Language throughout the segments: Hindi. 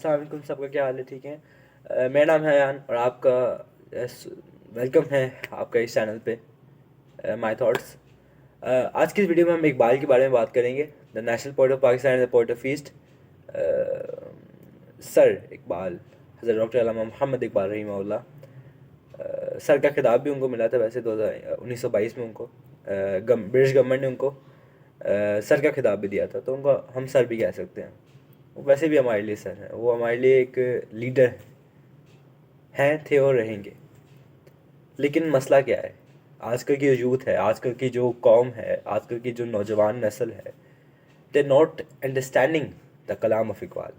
अस्सलाम वालेकुम, सबका क्या हाल है? ठीक है। मेरा नाम है अयान और आपका वेलकम है आपका इस चैनल पे माय थॉट्स। आज की इस वीडियो में हम इकबाल के बारे में बात करेंगे। The national poet of Pakistan and the poet of east, sir Iqbal, हज़रत डॉक्टर अल्लामा मोहम्मद इकबाल रहीमहुल्लाह। सर का खिताब भी उनको मिला था वैसे 1922 में उनको ब्रिटिश गवर्नमेंट ने उनको सर का खिताब भी दिया था, तो उनको हम सर भी कह सकते हैं। वो वैसे भी हमारे लिए सर हैं, वो हमारे लिए एक लीडर हैं, थे और रहेंगे। लेकिन मसला क्या है? आजकल की जो यूथ है, आजकल की जो कौम है, आजकल की जो नौजवान नस्ल है, they not understanding the Kalam of Iqbal.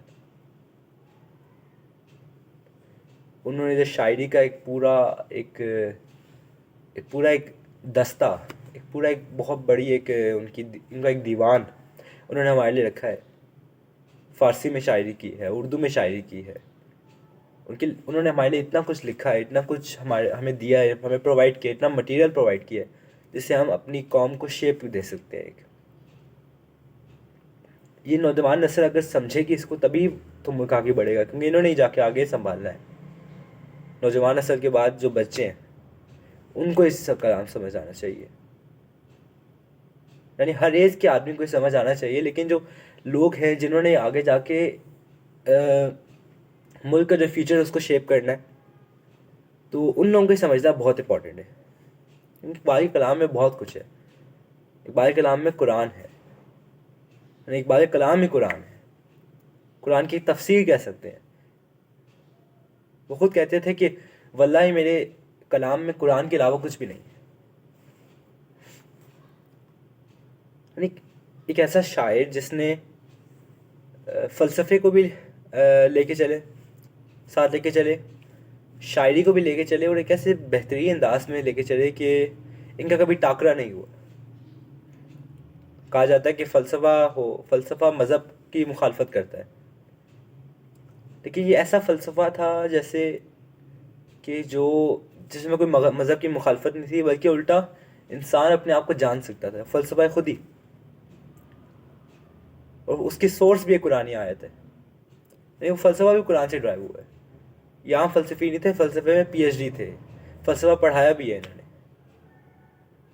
उन्होंने जो शायरी का एक दस्ता, एक बहुत बड़ी उनका एक दीवान उन्होंने हमारे लिए रखा है। फ़ारसी में शायरी की है, उर्दू में शायरी की है। उन्होंने हमारे लिए इतना कुछ लिखा है, इतना कुछ हमें दिया है, हमें प्रोवाइड किया, इतना मटेरियल प्रोवाइड किया है जिससे हम अपनी कौम को शेप दे सकते हैं। ये नौजवान नस्ल अगर समझेगी इसको, तभी तो मुल्क आगे बढ़ेगा, क्योंकि इन्होंने ही जाके आगे संभालना है। नौजवान नस्ल के बाद जो बच्चे हैं उनको इस सब का नाम समझ आना चाहिए। यानी हर एज के आदमी को समझ आना चाहिए, लेकिन जो लोग हैं जिन्होंने आगे जाके मुल्क का जो फ्यूचर है उसको शेप करना है, तो उन लोगों को समझना बहुत इंपॉर्टेंट है। इकबाल कलाम में बहुत कुछ है। इकबाल कलाम में कुरान है, यानी इकबाल कलाम ही कुरान है। कुरान की तफसीर कह सकते हैं। वो खुद कहते थे कि वल्लाही मेरे कलाम में कुरान के अलावा कुछ भी नहीं है। यानी एक ऐसा शायर जिसने फ़लसफ़े को भी लेके चले, साथ लेके चले, शायरी को भी लेके चले, और एक ऐसे बेहतरीन अंदाज में लेके चले कि इनका कभी टाकरा नहीं हुआ। कहा जाता है कि फ़लसफ़ा मज़हब की मुखालफत करता है, लेकिन ये ऐसा फ़लसफ़ा था जैसे कि जिसमें कोई मज़हब की मुखालफत नहीं थी, बल्कि उल्टा इंसान अपने आप को जान सकता था। फ़लसफ़ा खुद ही, और उसकी सोर्स भी एक कुरानी आयत है। नहीं, वो फ़लसफ़ा भी कुरान से ड्राइव हुआ है। यहाँ फ़लसफ़ी नहीं थे, फ़लसफ़े में PhD थे। फ़लसफ़ा पढ़ाया भी है इन्होंने,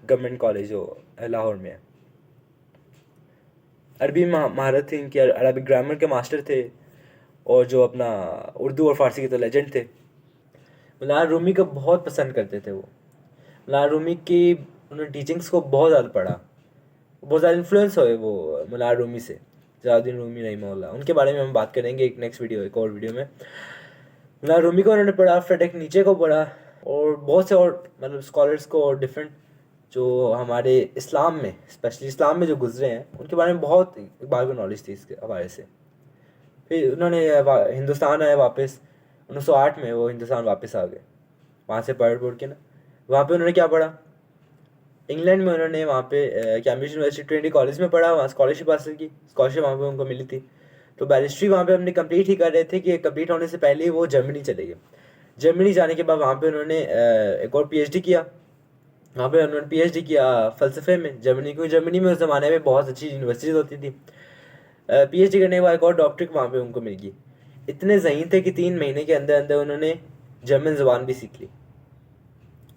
गवर्नमेंट कॉलेज जो लाहौर में है। अरबी महारत थी इनकी, अरबिक ग्रामर के मास्टर थे, और जो अपना उर्दू और फ़ारसी के तो लेजेंड थे। मौलाना रूमी को बहुत पसंद करते थे वो। मौलाना रूमी की उन्होंने टीचिंग्स को बहुत ज़्यादा पढ़ा, बहुत ज़्यादा इन्फ्लुएंस हुए वो मौलाना रूमी से। जलालुद्दीन रूमी रहीमहुल्लाह, उनके बारे में हम बात करेंगे एक और वीडियो में। मौलाना रूमी को उन्होंने पढ़ा, फ्रेडरिक नीचे को पढ़ा, और बहुत से और मतलब स्कॉलर्स को, और डिफरेंट जो हमारे इस्लाम में, स्पेशली इस्लाम में जो गुजरे हैं, उनके बारे में बहुत इकबाल को नॉलेज थी इसके हवाले से। फिर उन्होंने हिंदुस्तान आए वापस, 1908 में वो हिंदुस्तान वापस आ गए वहाँ से पढ़ के ना। वहाँ पे उन्होंने क्या पढ़ा? इंग्लैंड में उन्होंने वहाँ पे कैम्ब्रिज यूनिवर्सिटी ट्रिनिटी कॉलेज में पढ़ा, वहाँ स्कॉलरशिप हासिल की। स्कॉलरशिप वहाँ पे उनको मिली थी, तो बैरिस्ट्री वहाँ पे अपनी कंप्लीट ही कर रहे थे कि कंप्लीट होने से पहले ही वो जर्मनी चले गए। जर्मनी जाने के बाद वहाँ पे उन्होंने एक और PhD किया। वहाँ पे उन्होंने PhD किया फ़लसफ़े में, जर्मनी में उस ज़माने में बहुत अच्छी यूनिवर्सिटीज़ होती थी। PhD करने के बाद एक और डॉक्टरेट वहाँ पे उनको मिल गई। इतने ज़हीन थे कि 3 महीने के अंदर अंदर उन्होंने जर्मन ज़बान भी सीख ली।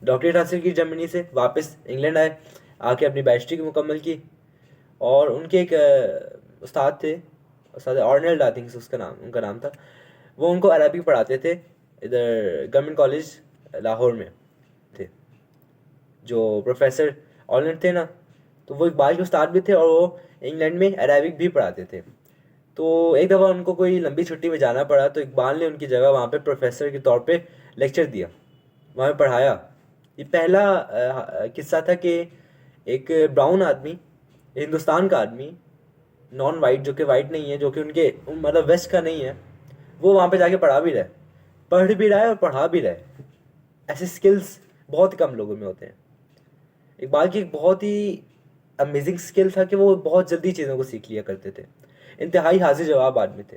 डॉक्टरेट हासिल की जर्मनी से, वापस इंग्लैंड आए, आके अपनी बैरिस्ट्री की मुकम्मल की। और उनके एक उस्ताद थे, उस्ताद आर्नल्ड आई थिंक उनका नाम था। वो उनको अरबी पढ़ाते थे, इधर गवर्नमेंट कॉलेज लाहौर में थे। जो प्रोफेसर आर्नल्ड थे ना, तो वो इकबाल के उस्ताद भी थे, और वो इंग्लैंड में अरबिक भी पढ़ाते थे। तो एक दफ़ा उनको कोई लंबी छुट्टी में जाना पड़ा, तो इकबाल ने उनकी जगह वहाँ पे प्रोफेसर के तौर पे लेक्चर दिया, वहाँ पे पढ़ाया। ये पहला किस्सा था कि एक ब्राउन आदमी, हिंदुस्तान का आदमी, नॉन वाइट, जो कि वाइट नहीं है, जो कि उनके मतलब वेस्ट का नहीं है, वो वहाँ पे जाके पढ़ भी रहा है और पढ़ा भी रहा है। ऐसे स्किल्स बहुत कम लोगों में होते हैं। इकबाल की एक बहुत ही अमेजिंग स्किल था कि वो बहुत जल्दी चीज़ों को सीख लिया करते थे। इंतहाई हाजिर जवाब आदमी थे।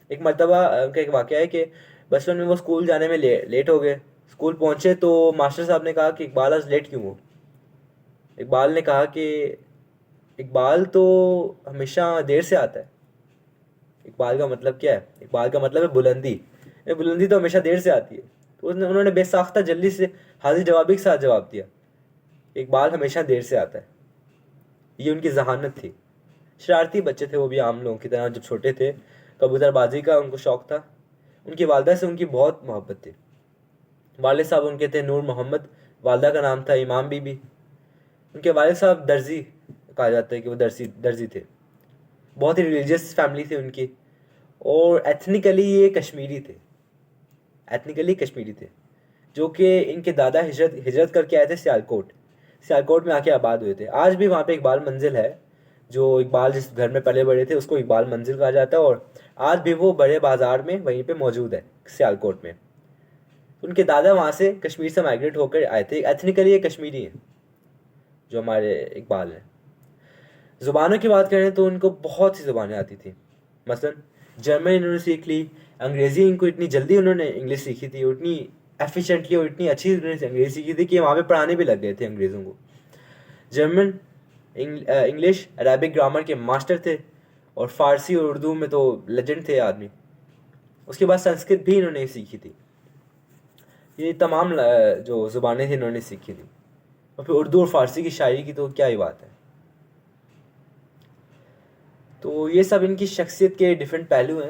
एक मरतबा उनका एक वाक़या है कि बचपन में वो स्कूल जाने में लेट हो गए। स्कूल पहुँचे तो मास्टर साहब ने कहा कि इकबाल आज लेट क्यों हो? इकबाल ने कहा कि इकबाल तो हमेशा देर से आता है। इकबाल का मतलब क्या है? इकबाल का मतलब है बुलंदी। ये बुलंदी तो हमेशा देर से आती है। तो उन्होंने बेसाख्ता जल्दी से हाजिर जवाबी के साथ जवाब दिया, इकबाल हमेशा देर से आता है। ये उनकी जहानत थी। शरारती बच्चे थे वो भी आम लोगों की तरह। जब छोटे थे कबूतरबाजी का उनको शौक़ था। उनकी वालदा से उनकी बहुत मोहब्बत थी। वालिद साहब उनके थे नूर मोहम्मद, वालदा का नाम था इमाम बीबी। उनके वालिद साहब दर्जी, कहा जाता है कि वो दर्जी थे। बहुत ही रिलीजियस फैमिली थी उनकी, और एथनिकली ये कश्मीरी थे। एथनिकली कश्मीरी थे, जो कि इनके दादा हिजरत हिजरत करके आए थे सियालकोट। सियालकोट में आके आबाद हुए थे। आज भी वहाँ पे इकबाल मंजिल है, जो इकबाल जिस घर में पले बड़े थे उसको इकबाल मंजिल कहा जाता है, और आज भी वो बड़े बाज़ार में वहीं पे मौजूद है सियालकोट में। उनके दादा वहाँ से कश्मीर से माइग्रेट होकर आए थे। एथनिकली ये कश्मीरी हैं जो हमारे इकबाल हैं। ज़ुबानों की बात करें तो उनको बहुत सी ज़ुबानें आती थी। मसलन जर्मन इन्होंने सीख ली, अंग्रेज़ी इनको इतनी जल्दी उन्होंने इंग्लिश सीखी थी, और इतनी एफिशिएंटली और इतनी अच्छी उन्होंने अंग्रेज़ी सीखी थी कि वहाँ पे पढ़ाने भी लग गए थे अंग्रेज़ों को। जर्मन, इंग्लिश, अरबिक ग्रामर के मास्टर थे, और फ़ारसी और उर्दू में तो लेजेंड थे आदमी। उसके बाद संस्कृत भी इन्होंने सीखी थी। ये तमाम जो ज़ुबानें थी इन्होंने सीखी थी। और फिर उर्दू और फ़ारसी की शायरी की तो क्या ही बात है। तो ये सब इनकी शख्सियत के डिफरेंट पहलू हैं,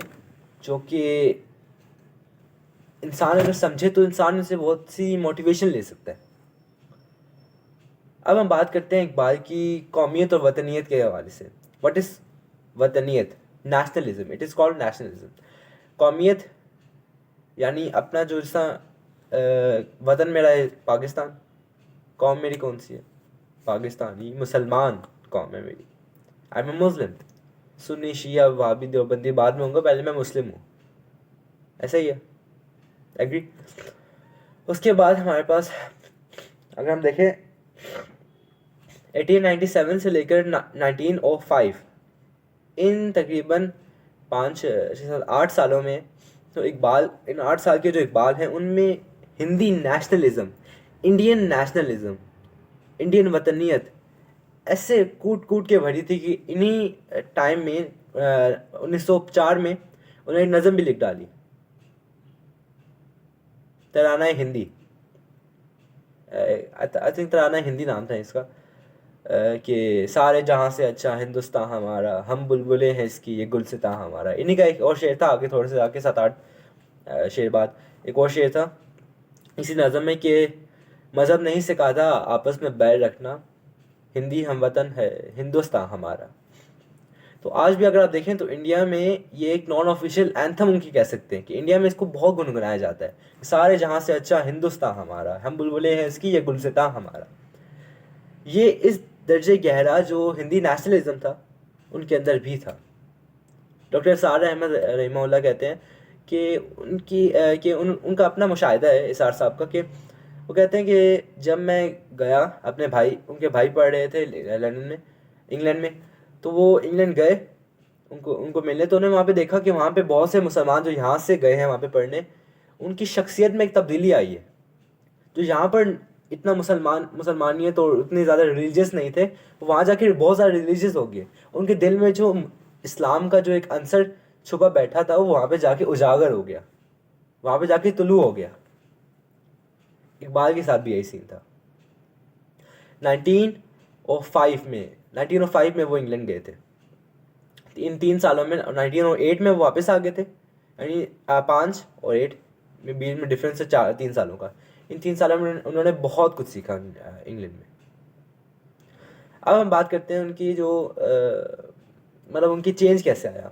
जो कि इंसान अगर समझे तो इंसान इनसे बहुत सी मोटिवेशन ले सकता है। अब हम बात करते हैं इकबाल की कौमियत और वतनीयत के हवाले से। व्हाट इज़ वतनीयत? Nationalism. It is called nationalism. कौमियत यानी अपना जो जैसा वतन मेरा है पाकिस्तान, कौम मेरी कौन सी है? पाकिस्तानी मुसलमान कौम है मेरी। आई एम ए मुस्लिम। सुन्नी, शिया, वहाबी, देवबंदी बाद में होंगे, पहले मैं मुस्लिम हूँ। ऐसा ही है। एग्री? उसके बाद हमारे पास अगर हम देखें 1897 से लेकर 1905, इन तकरीबन 5-8 सालों में तो इकबाल, इन 8 साल के जो इकबाल हैं उनमें Hindi nationalism, Indian nationalism, Indian वतनीयत ऐसे कूट कूट के भरी थी कि इन्हीं टाइम में 1904 में उन्होंने एक नज़म भी लिख डाली, तराना हिंदी। आई थिंक तराना हिंदी नाम था इसका। कि सारे जहाँ से अच्छा हिंदुस्तान हमारा, हम बुलबुलें हैं इसकी ये गुलसितां हमारा। इन्हीं का एक और शेर था आगे, थोड़े से आगे 7-8 शेर बाद एक और शेर था इसी नज़म में कि मज़हब नहीं सिखाता आपस में बैर रखना, हिंदी हम वतन है हिंदुस्तान हमारा। तो आज भी अगर आप देखें तो इंडिया में ये एक नॉन ऑफिशियल एंथम उनकी कह सकते हैं कि इंडिया में इसको बहुत गुनगुनाया जाता है, सारे जहाँ से अच्छा हिंदुस्तान हमारा, हम बुलबुलें हैं इसकी ये गुलसितां हमारा। ये इस दर्जे गहरा जो हिंदी नेशनलिज्म था उनके अंदर भी था। डॉक्टर सार अहमद रहमहुल्लाह कहते हैं कि उनका अपना मुशाहिदा है इसार साहब का, कि वो कहते हैं कि जब मैं गया अपने भाई, उनके भाई पढ़ रहे थे लंदन में, इंग्लैंड में, तो वो इंग्लैंड गए उनको उनको मिलने। तो उन्होंने वहाँ पे देखा कि वहाँ पे बहुत से मुसलमान जो यहाँ से गए हैं वहाँ पे पढ़ने, उनकी शख्सियत में एक तब्दीली आई है। जो यहाँ पर इतना मुसलमानियत और उतने ज़्यादा रिलीजियस नहीं थे, वो वहाँ जाके बहुत ज़्यादा रिलीजियस हो गए। उनके दिल में जो इस्लाम का जो एक अंसर छुपा बैठा था वो वहाँ पे जाके उजागर हो गया, वहाँ पे जाके तुलू हो गया। इकबाल के साथ भी यही सीन था। 1905 में वो इंग्लैंड गए थे। इन 3 सालों में 1908 में वो वापस आ गए थे, यानी 5 और 8 में बीच में डिफरेंस है 3 सालों का। इन 3 सालों में उन्होंने बहुत कुछ सीखा इंग्लैंड में। अब हम बात करते हैं उनकी जो मतलब उनकी चेंज कैसे आया।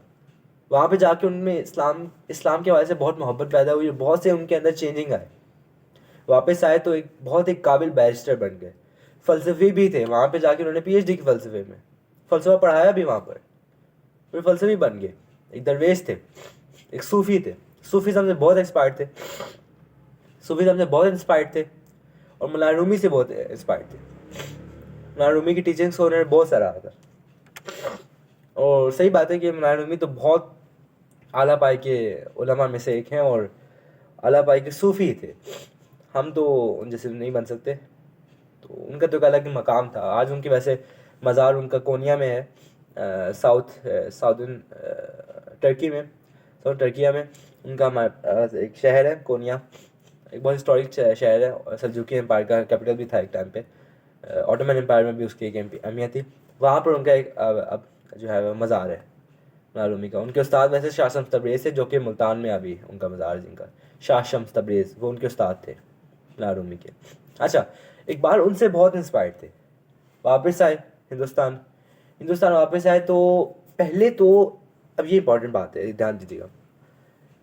वहाँ पे जाके उनमें इस्लाम के वजह से बहुत मोहब्बत पैदा हुई, बहुत से उनके अंदर चेंजिंग आए। वापस आए तो एक बहुत एक काबिल बैरिस्टर बन गए। फ़लसफ़ी भी थे, वहाँ पे जाके उन्होंने PhD की फ़लसफ़े में फ़लसफ़ा पढ़ाया भी वहाँ पर, फिर फ़लसफ़ी बन गए। एक दरवेश थे, एक सूफ़ी थे, सूफ़ीज़म से बहुत एक्सपायर्ड थे, सूफ़ीज़म से बहुत इंस्पायर्ड थे, और मौलाना रूमी से बहुत इंस्पायर्ड थे। मौलाना रूमी की टीचिंग्स को उन्होंने बहुत सराहा था। और सही बात है कि मौलाना रूमी तो बहुत आला पाई के उलमा में से एक हैं, और आला पाई के सूफ़ी थे। हम तो उन जैसे नहीं बन सकते, तो उनका तो एक अलग मकाम था। आज उनकी वैसे मज़ार उनका कोनिया में है, साउदर्न टर्की में, टर्किया में उनका एक शहर है कोनिया, एक बहुत हिस्टोरिक शहर है, और सल्जूकी एम्पायर का कैपिटल भी था एक टाइम पे, ऑटोमन एम्पायर में भी उसकी एक अहमियत थी। वहाँ पर उनका एक अब जो है मज़ार है रूमी का। उनके उस्ताद वैसे शाह शम्स तबरेज़ थे, जो कि मुल्तान में अभी उनका मज़ार है जिनका, शाह शम्स तबरेज़, वो उनके उस्ताद थे रूमी के। अच्छा, एक बार उनसे बहुत इंस्पायर्ड थे, वापस आए हिंदुस्तान वापस आए तो पहले तो, अब ये इंपॉर्टेंट बात है, ध्यान दीजिएगा,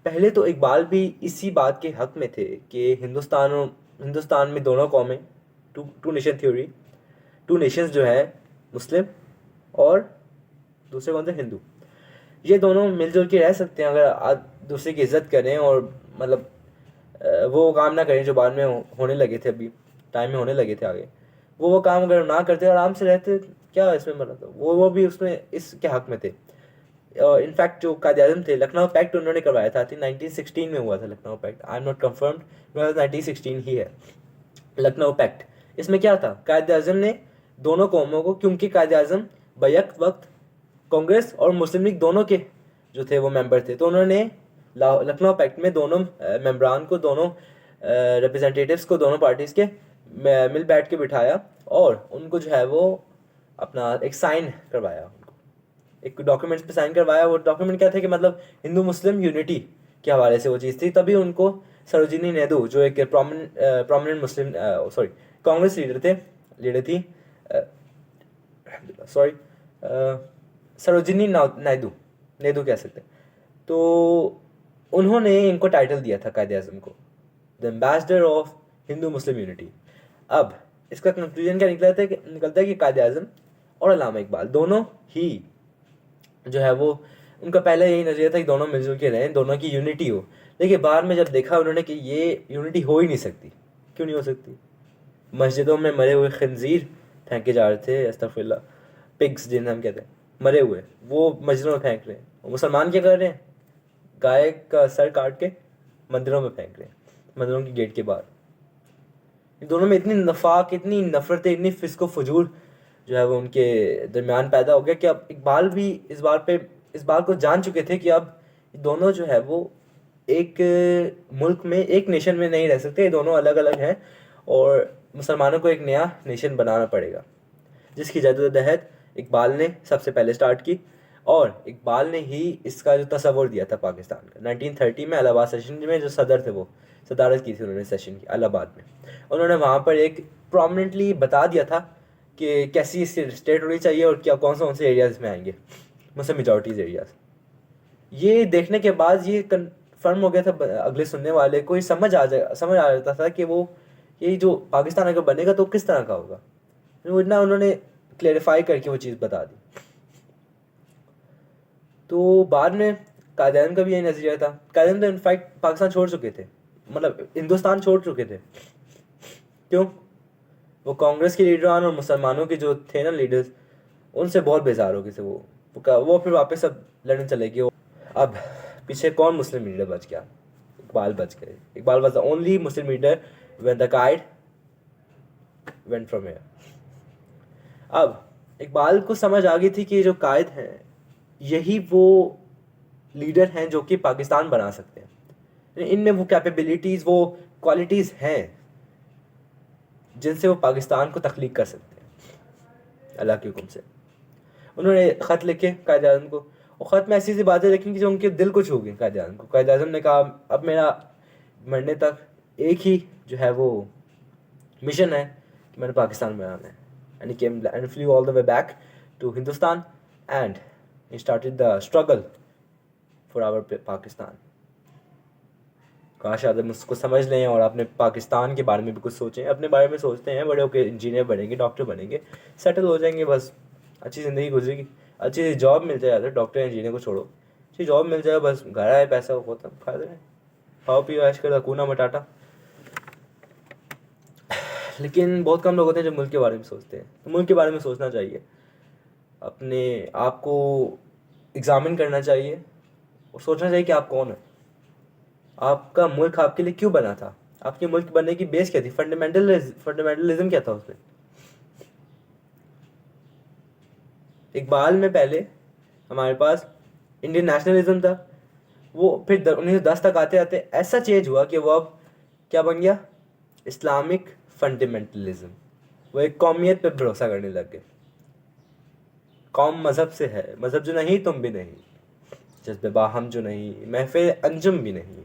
पहले तो इकबाल भी इसी बात के हक में थे कि हिंदुस्तान में दोनों कौमें, two nation theory, two nations जो है मुस्लिम और दूसरे कौन थे, हिंदू, ये दोनों मिलजुल के रह सकते हैं अगर आप दूसरे की इज्जत करें और मतलब वो काम ना करें जो बाद में होने लगे थे, अभी टाइम में होने लगे थे आगे, वो काम अगर ना करते आराम से रहते, क्या इसमें मतलब वो भी उसमें इसके हक में थे। इनफैक्ट जो कायद-ए-आज़म थे, लखनऊ पैक्ट उन्होंने करवाया था, आई थिंक 1916 में हुआ था Lucknow pact, I am not confirmed, 1916 ही है लखनऊ पैक्ट। इसमें क्या था, कायद-ए-आज़म ने दोनों कौमों को, क्योंकि कायद-ए-आज़म बैक वक्त कांग्रेस और मुस्लिम लीग दोनों के जो थे वो मेंबर थे, तो उन्होंने लखनऊ पैक्ट में दोनों मेंबरान को, दोनों रिप्रेजेंटेटिव्स को दोनों पार्टीज़ के मिल बैठ के बिठाया और उनको जो है वो अपना एक साइन करवाया, एक डॉक्यूमेंट्स पे साइन करवाया। वो डॉक्यूमेंट क्या थे कि मतलब हिंदू मुस्लिम यूनिटी के हवाले से वो चीज़ थी। तभी उनको सरोजिनी नायडू, जो एक प्रोमिनेंट मुस्लिम सॉरी कांग्रेस लीडर थी सॉरी सरोजिनी नायडू कह सकते हैं, तो उन्होंने इनको टाइटल दिया था कायद-ए-आज़म को, the ambassador of Hindu Muslim unity. अब इसका कंक्लूजन क्या निकलता है कि कायद-ए-आज़म और अल्लामा इकबाल दोनों ही जो है वो, उनका पहले यही नज़रिया था कि दोनों मिलजुल के रहें, दोनों की यूनिटी हो। लेकिन बाद में जब देखा उन्होंने कि ये यूनिटी हो ही नहीं सकती, क्यों नहीं हो सकती, मस्जिदों में मरे हुए खंजीर फेंके जा रहे थे, अस्तगफिरुल्लाह, पिग्स जिन्हें हम कहते हैं, मरे हुए, वो मस्जिदों में फेंक रहे हैं। और मुसलमान क्या कर रहे हैं, गाय का सर काट के मंदिरों में फेंक रहे हैं, मंदिरों की गेट के बाहर। इन दोनों में इतनी नफाक, इतनी नफरतें, इतनी फिस्को फजूल जो है वो उनके दरमियान पैदा हो गया कि अब इकबाल भी इस बात को जान चुके थे कि अब दोनों जो है वो एक मुल्क में, एक नेशन में नहीं रह सकते, ये दोनों अलग अलग हैं और मुसलमानों को एक नया नेशन बनाना पड़ेगा, जिसकी जद्दोजहद इकबाल ने सबसे पहले स्टार्ट की। और इकबाल ने ही इसका जो तस्वुर दिया था पाकिस्तान का, 1930 में इलाहाबाद सेशन में जो सदर थे, वो सदारत की थी उन्होंने सेशन की इलाहाबाद में। उन्होंने वहाँ पर एक प्रोमिनेंटली बता दिया था कि कैसी स्टेट होनी चाहिए और क्या कौन से एरियाज़ में आएंगे मुस्लिम मेजॉरिटीज़ एरियाज़। ये देखने के बाद ये कन्फर्म हो गया था, अगले सुनने वाले को ये समझ आ जाता था कि वो ये जो पाकिस्तान अगर बनेगा तो किस तरह का होगा। तो इतना उन्होंने क्लेरिफाई करके वो चीज़ बता दी। तो बाद में कायद-ए-आज़म का भी यही नज़रिया था। कायद-ए-आज़म तो इनफैक्ट पाकिस्तान छोड़ चुके थे, मतलब हिंदुस्तान छोड़ चुके थे। क्यों? वो कांग्रेस के लीडरान और मुसलमानों के जो थे ना लीडर्स, उनसे बहुत बेजार हो गए थे वो फिर वापस अब लड़ने चले गए। अब पीछे कौन मुस्लिम लीडर बच गया? इकबाल बच गए। Iqbal was the only Muslim leader when the Quaid went from here. अब इकबाल को समझ आ गई थी कि जो कायद हैं यही वो लीडर हैं जो कि पाकिस्तान बना सकते हैं, इनमें वो कैपेबिलिटीज़, वो क्वालिटीज़ हैं जिनसे वो पाकिस्तान को तख्लीक कर सकते हैं अल्लाह के हुक्म से। उन्होंने ख़त लिखे कायद-ए-आज़म को, और ख़त में ऐसी ऐसी बातें लिखी कि जो उनके दिल को छू गई कायद-ए-आज़म को। कायद-ए-आज़म ने कहा, अब मेरा मरने तक एक ही जो है वो मिशन है कि मैंने पाकिस्तान बनाना है। And he came and flew all the way back to Hindustan and he started the struggle for our Pakistan. काश आदम उसको समझ लें और अपने पाकिस्तान के बारे में भी कुछ सोचें। अपने बारे में सोचते हैं, बड़े होकर इंजीनियर बनेंगे, डॉक्टर बनेंगे, सेटल हो जाएंगे, बस अच्छी ज़िंदगी गुजरेगी, अच्छी सी जॉब मिल जाए, अगर डॉक्टर इंजीनियर को छोड़ो, अच्छी जॉब मिल जाए, बस घर आए, पैसा हो तो खा दे, खाओ पियो ऐश कर, हकूना मटाटा। लेकिन बहुत कम लोग होते हैं जो मुल्क के बारे में सोचते हैं। तो मुल्क के बारे में सोचना चाहिए, अपने आप को एग्ज़ामिन करना चाहिए और सोचना चाहिए कि आप कौन है, आपका मुल्क आपके लिए क्यों बना था, आपके मुल्क बनने की बेस क्या थी, फंडामेंटलिज्म क्या था उसमें। इकबाल में पहले हमारे पास इंडियन नेशनलिज्म था, वो फिर 1910 तक आते आते ऐसा चेंज हुआ कि वो अब क्या बन गया, इस्लामिक फंडामेंटलिज्म। वो एक कौमियत पे भरोसा करने लग गए, कौम मज़हब से है, मज़हब जो नहीं तुम भी नहीं, जज्बे बाहम जो नहीं, महफिल अंजुम भी नहीं,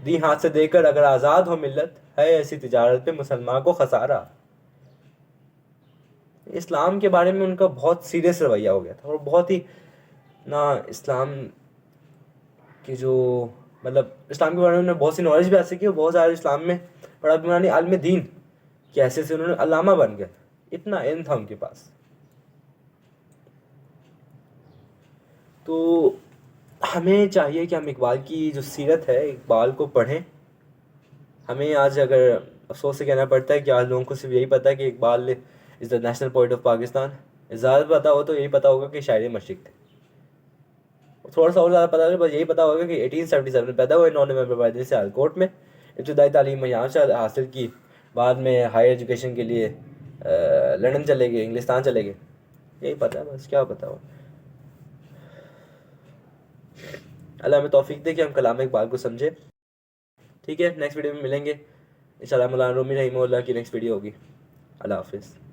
दी हाथ से देकर अगर आज़ाद हो मिल्लत, है ऐसी तिजारत पे मुसलमान को खसारा। इस्लाम के बारे में उनका बहुत सीरियस रवैया हो गया था, और बहुत ही ना इस्लाम की जो मतलब इस्लाम के बारे में उन्होंने बहुत सी नॉलेज भी हासिल की, और बहुत सारे इस्लाम में बड़ा बुरानी आलम दीन कि ऐसे से उन्होंने अल्लामा बन गए, इतना इल्म था उनके पास। तो हमें चाहिए कि हम इकबाल की जो सीरत है, इकबाल को पढ़ें। हमें आज अगर अफसोस से कहना पड़ता है कि आज लोगों को सिर्फ यही पता है कि Iqbal is the national poet of Pakistan, ज़्यादा पता हो तो यही पता होगा कि शायरी मशरिक़ थे। थोड़ा सा और ज़्यादा पता है, बस यही पता होगा कि 1877 में पैदा हुए 9 नवंबर बाईस सियालकोट में, इब्तदाई तालीम यहाँ से हासिल की, बाद में हायर एजुकेशन के लिए लंदन चले गए, इंग्लिस्तान चले गए, यही पता है बस, क्या पता हो। अल्लाह हमें तौफीक दे कि हम कलाम इकबाल को समझे। ठीक है, नेक्स्ट वीडियो में मिलेंगे इंशाल्लाह। मौलाना रूमी रहीमहुल्लाह की नेक्स्ट वीडियो होगी। अल्लाह हाफिज़।